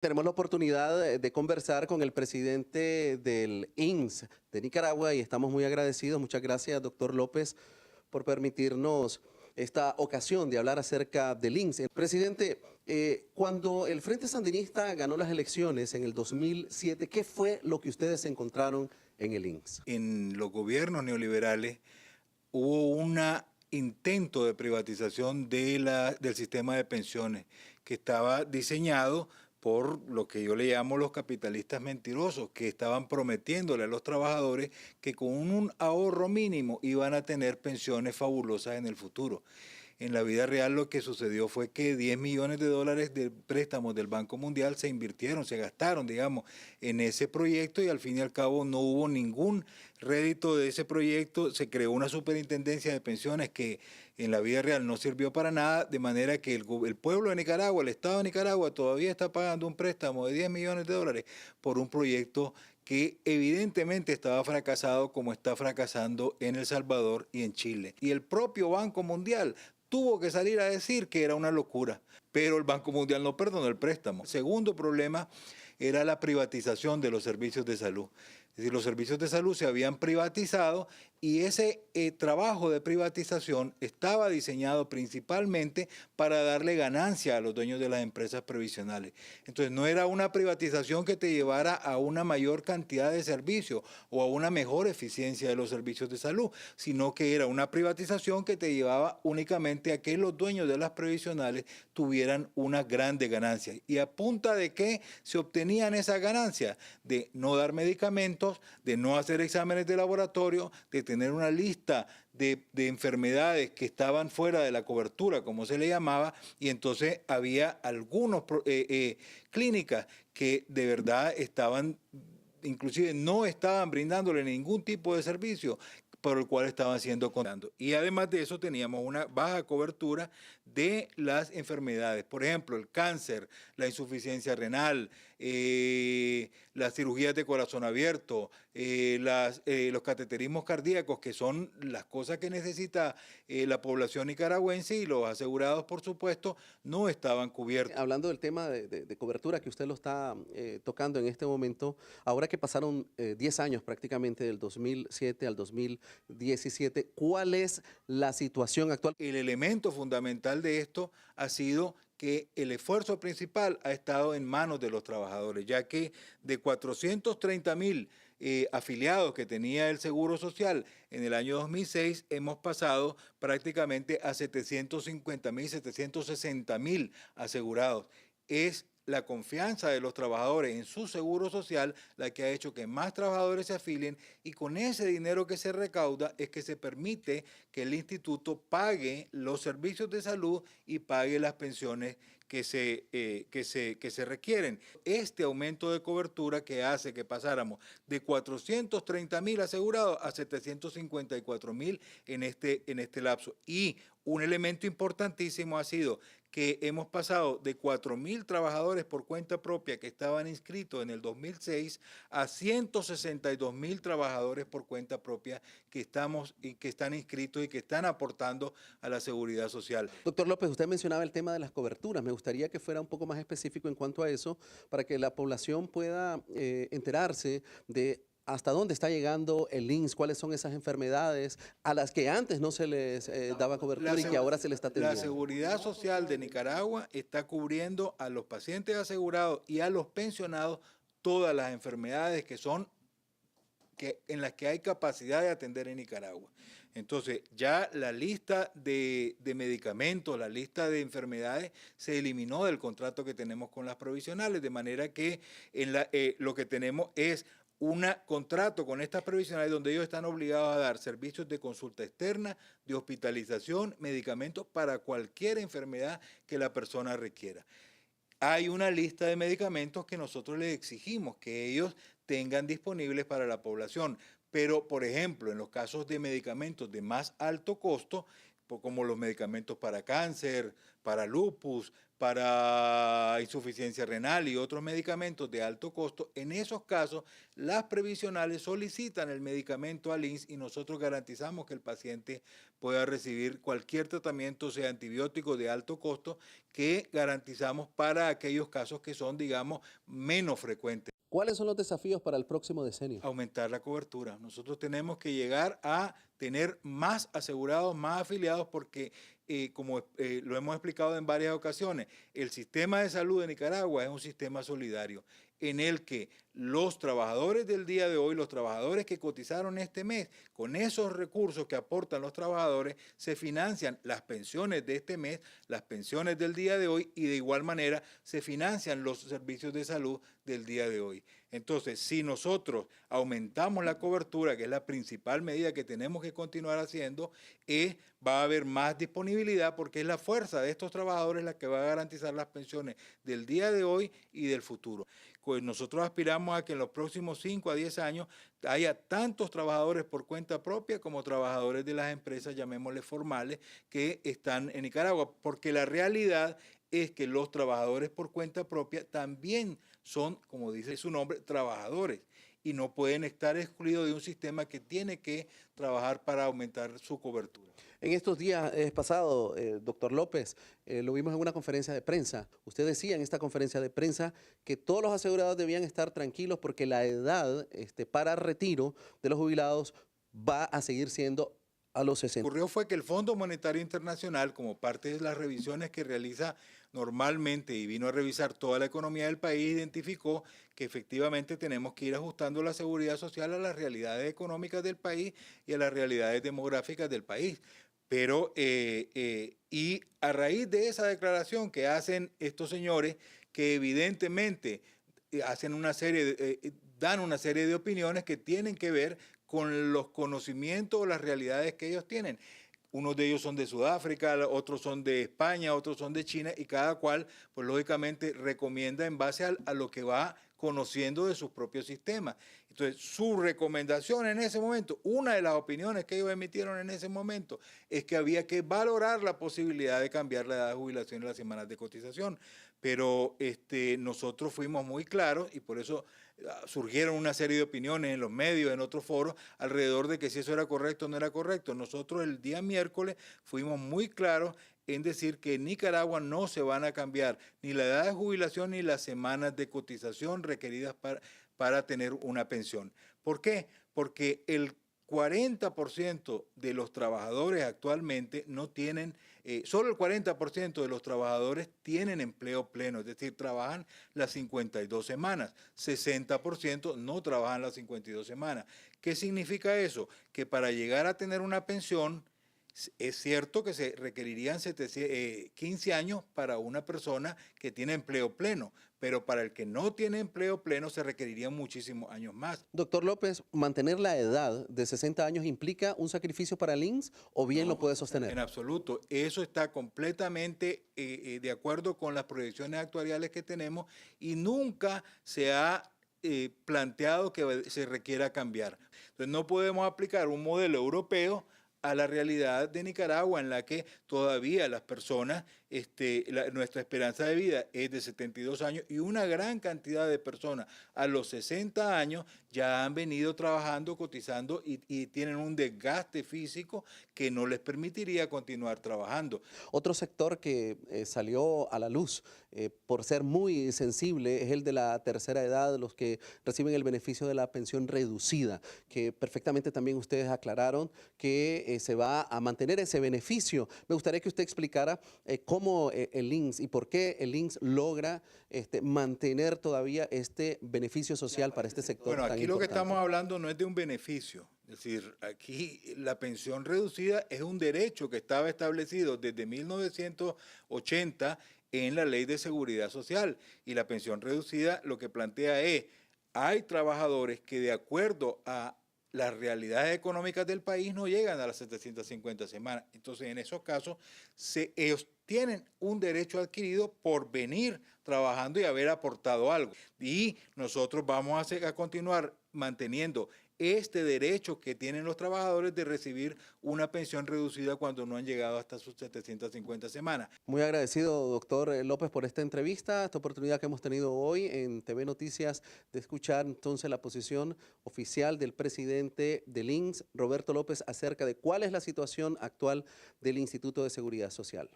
Tenemos la oportunidad de conversar con el presidente del INS de Nicaragua y estamos muy agradecidos. Muchas gracias, doctor López, por permitirnos esta ocasión de hablar acerca del INS. Presidente, cuando el Frente Sandinista ganó las elecciones en el 2007, ¿qué fue lo que ustedes encontraron en el INS? En los gobiernos neoliberales hubo un intento de privatización del sistema de pensiones que estaba diseñado por lo que yo le llamo los capitalistas mentirosos, que estaban prometiéndole a los trabajadores que con un ahorro mínimo iban a tener pensiones fabulosas en el futuro. En la vida real lo que sucedió fue que 10 millones de dólares de préstamos del Banco Mundial se invirtieron, se gastaron, digamos, en ese proyecto y al fin y al cabo no hubo ningún rédito de ese proyecto. Se creó una superintendencia de pensiones que en la vida real no sirvió para nada, de manera que el pueblo de Nicaragua, el Estado de Nicaragua, todavía está pagando un préstamo de 10 millones de dólares por un proyecto que evidentemente estaba fracasado como está fracasando en El Salvador y en Chile. Y el propio Banco Mundial tuvo que salir a decir que era una locura, pero el Banco Mundial no perdonó el préstamo. El segundo problema era la privatización de los servicios de salud. Es decir, los servicios de salud se habían privatizado y ese trabajo de privatización estaba diseñado principalmente para darle ganancia a los dueños de las empresas previsionales. Entonces no era una privatización que te llevara a una mayor cantidad de servicios o a una mejor eficiencia de los servicios de salud, sino que era una privatización que te llevaba únicamente a que los dueños de las previsionales tuvieran una grande ganancia. ¿Y a punta de qué se obtenían esas ganancias? De no dar medicamentos, de no hacer exámenes de laboratorio, de tener una lista de enfermedades que estaban fuera de la cobertura, como se le llamaba, y entonces había algunas clínicas que de verdad estaban, inclusive no estaban brindándole ningún tipo de servicio por el cual estaban siendo contados. Y además de eso teníamos una baja cobertura de las enfermedades, por ejemplo, el cáncer, la insuficiencia renal, las cirugías de corazón abierto, los cateterismos cardíacos, que son las cosas que necesita la población nicaragüense, y los asegurados, por supuesto, no estaban cubiertos. Hablando del tema de cobertura que usted lo está tocando en este momento, ahora que pasaron 10 años prácticamente del 2007 al 2017, ¿cuál es la situación actual? El elemento fundamental de esto ha sido que el esfuerzo principal ha estado en manos de los trabajadores, ya que de 430,000 afiliados que tenía el Seguro Social en el año 2006, hemos pasado prácticamente a 750,000, 760,000 asegurados. Es la confianza de los trabajadores en su seguro social la que ha hecho que más trabajadores se afilien, y con ese dinero que se recauda es que se permite que el instituto pague los servicios de salud y pague las pensiones que se requieren. Este aumento de cobertura que hace que pasáramos de 430,000 asegurados a 754,000 en este lapso. Y un elemento importantísimo ha sido que hemos pasado de 4,000 trabajadores por cuenta propia que estaban inscritos en el 2006 a 162,000 trabajadores por cuenta propia que están inscritos y que están aportando a la seguridad social. Doctor López, usted mencionaba el tema de las coberturas. Me gustaría que fuera un poco más específico en cuanto a eso, para que la población pueda enterarse de hasta dónde está llegando el INS, cuáles son esas enfermedades a las que antes no se les daba cobertura y que ahora se les está atendiendo. La seguridad social de Nicaragua está cubriendo a los pacientes asegurados y a los pensionados todas las enfermedades en las que hay capacidad de atender en Nicaragua. Entonces, ya la lista de medicamentos, la lista de enfermedades se eliminó del contrato que tenemos con las provisionales, de manera que lo que tenemos es un contrato con estas provisionales donde ellos están obligados a dar servicios de consulta externa, de hospitalización, medicamentos para cualquier enfermedad que la persona requiera. Hay una lista de medicamentos que nosotros les exigimos que ellos tengan disponibles para la población, pero por ejemplo en los casos de medicamentos de más alto costo, como los medicamentos para cáncer, para lupus, para insuficiencia renal y otros medicamentos de alto costo, en esos casos las previsionales solicitan el medicamento al INSS y nosotros garantizamos que el paciente pueda recibir cualquier tratamiento, sea antibiótico de alto costo, que garantizamos para aquellos casos que son, digamos, menos frecuentes. ¿Cuáles son los desafíos para el próximo decenio? Aumentar la cobertura. Nosotros tenemos que llegar a tener más asegurados, más afiliados, porque como lo hemos explicado en varias ocasiones, el sistema de salud de Nicaragua es un sistema solidario en el que los trabajadores del día de hoy, los trabajadores que cotizaron este mes, con esos recursos que aportan los trabajadores, se financian las pensiones de este mes, las pensiones del día de hoy y de igual manera se financian los servicios de salud del día de hoy. Entonces, si nosotros aumentamos la cobertura, que es la principal medida que tenemos que continuar haciendo, va a haber más disponibilidad porque es la fuerza de estos trabajadores la que va a garantizar las pensiones del día de hoy y del futuro. Pues nosotros aspiramos a que en los próximos 5 a 10 años haya tantos trabajadores por cuenta propia como trabajadores de las empresas, llamémosle formales, que están en Nicaragua, porque la realidad es que los trabajadores por cuenta propia también son, como dice su nombre, trabajadores y no pueden estar excluidos de un sistema que tiene que trabajar para aumentar su cobertura. En estos días pasados, doctor López, lo vimos en una conferencia de prensa. Usted decía en esta conferencia de prensa que todos los asegurados debían estar tranquilos porque la edad para retiro de los jubilados va a seguir siendo a los 60. Lo que ocurrió fue que el Fondo Monetario Internacional, como parte de las revisiones que realiza normalmente y vino a revisar toda la economía del país, identificó que efectivamente tenemos que ir ajustando la seguridad social a las realidades económicas del país y a las realidades demográficas del país. Pero, y a raíz de esa declaración que hacen estos señores, que evidentemente hacen una serie dan una serie de opiniones que tienen que ver con los conocimientos o las realidades que ellos tienen. Unos de ellos son de Sudáfrica, otros son de España, otros son de China y cada cual, pues lógicamente, recomienda en base a lo que va conociendo de sus propios sistemas. Entonces, su recomendación en ese momento, una de las opiniones que ellos emitieron en ese momento, es que había que valorar la posibilidad de cambiar la edad de jubilación y las semanas de cotización. Pero nosotros fuimos muy claros y por eso surgieron una serie de opiniones en los medios, en otros foros, alrededor de que si eso era correcto o no era correcto. Nosotros el día miércoles fuimos muy claros en decir que en Nicaragua no se van a cambiar ni la edad de jubilación ni las semanas de cotización requeridas para tener una pensión. ¿Por qué? Porque el 40% de los trabajadores actualmente no tienen, solo el 40% de los trabajadores tienen empleo pleno, es decir, trabajan las 52 semanas, 60% no trabajan las 52 semanas. ¿Qué significa eso? Que para llegar a tener una pensión, es cierto que se requerirían 15 años para una persona que tiene empleo pleno, pero para el que no tiene empleo pleno se requerirían muchísimos años más. Doctor López, ¿mantener la edad de 60 años implica un sacrificio para el INSS o bien lo puede sostener? En absoluto. Eso está completamente de acuerdo con las proyecciones actuariales que tenemos y nunca se ha planteado que se requiera cambiar. Entonces no podemos aplicar un modelo europeo a la realidad de Nicaragua, en la que todavía las personas, nuestra esperanza de vida es de 72 años y una gran cantidad de personas a los 60 años ya han venido trabajando, cotizando y tienen un desgaste físico que no les permitiría continuar trabajando. Otro sector que salió a la luz por ser muy sensible es el de la tercera edad, los que reciben el beneficio de la pensión reducida, que perfectamente también ustedes aclararon que se va a mantener ese beneficio. Me gustaría que usted explicara cómo el INSS y por qué el INSS logra mantener todavía este beneficio social para este sector. Bueno, aquí tan lo que importante. estamos hablando no es de un beneficio. Es decir, aquí la pensión reducida es un derecho que estaba establecido desde 1980 en la Ley de Seguridad Social. Y la pensión reducida lo que plantea es, hay trabajadores que de acuerdo a las realidades económicas del país no llegan a las 750 semanas. Entonces, en esos casos, ellos tienen un derecho adquirido por venir trabajando y haber aportado algo. Y nosotros vamos a continuar manteniendo este derecho que tienen los trabajadores de recibir una pensión reducida cuando no han llegado hasta sus 750 semanas. Muy agradecido, doctor López, por esta entrevista, esta oportunidad que hemos tenido hoy en TV Noticias de escuchar entonces la posición oficial del presidente del INSS, Roberto López, acerca de cuál es la situación actual del Instituto de Seguridad Social.